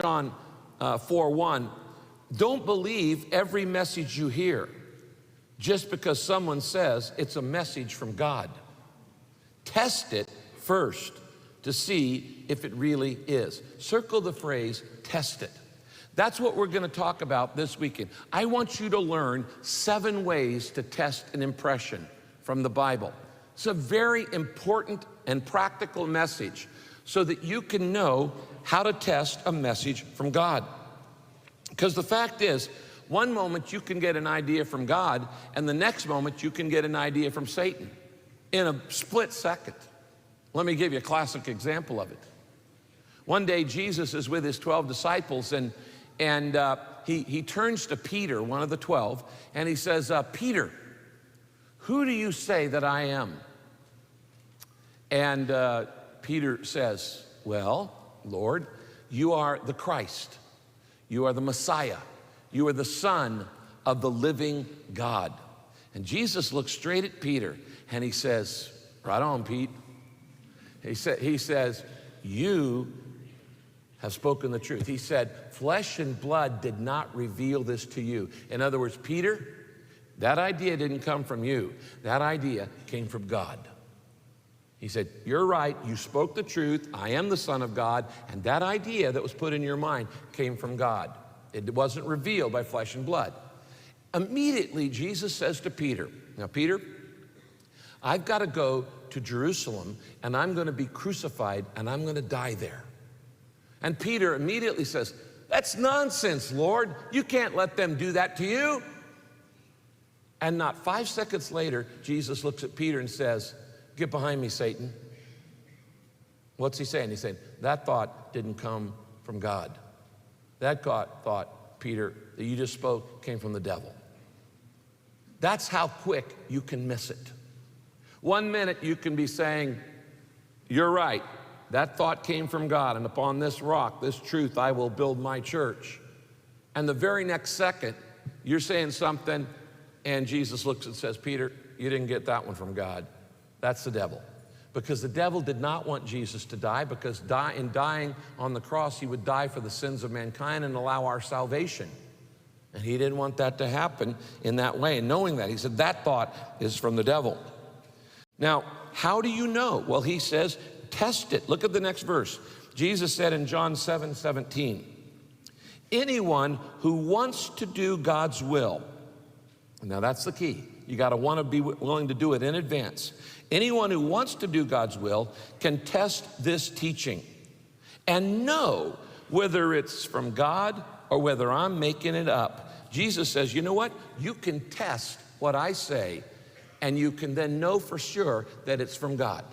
John 4:1, don't believe every message you hear just because someone says it's a message from God. Test it first to see if it really is. Circle the phrase, test it. That's what we're going to talk about this weekend. I want you to learn 7 ways to test an impression from the Bible. It's a very important and practical message so that you can know how to test a message from God. Because the fact is, one moment you can get an idea from God, and the next moment you can get an idea from Satan in a split second. Let me give you a classic example of it. One day Jesus is with his 12 disciples, and he turns to Peter, one of the 12, and he says, Peter, who do you say that I am? And Peter says, well, Lord, you are the Christ. You are the Messiah. You are the Son of the living God. And Jesus looks straight at Peter and he says, right on, Pete. He says, you have spoken the truth. He said, flesh and blood did not reveal this to you. In other words, Peter, that idea didn't come from you. That idea came from God. He said, you're right, you spoke the truth, I am the Son of God, and that idea that was put in your mind came from God. It wasn't revealed by flesh and blood. Immediately, Jesus says to Peter, now Peter, I've got to go to Jerusalem, and I'm going to be crucified, and I'm going to die there. And Peter immediately says, that's nonsense, Lord. You can't let them do that to you. And not 5 seconds later, Jesus looks at Peter and says, get behind me, Satan. What's he saying? He's saying, that thought didn't come from God. That thought, Peter, that you just spoke came from the devil. That's how quick you can miss it. 1 minute you can be saying, you're right, that thought came from God, and upon this rock, this truth, I will build my church. And the very next second, you're saying something, and Jesus looks and says, Peter, you didn't get that one from God. That's the devil. Because the devil did not want Jesus to die, because in dying on the cross, he would die for the sins of mankind and allow our salvation. And he didn't want that to happen in that way. And knowing that, he said, that thought is from the devil. Now, how do you know? Well, he says, test it. Look at the next verse. Jesus said in John 7:17, anyone who wants to do God's will, now that's the key. You got to want to be willing to do it in advance. Anyone who wants to do God's will can test this teaching and know whether it's from God or whether I'm making it up. Jesus says, you know what? You can test what I say, and you can then know for sure that it's from God.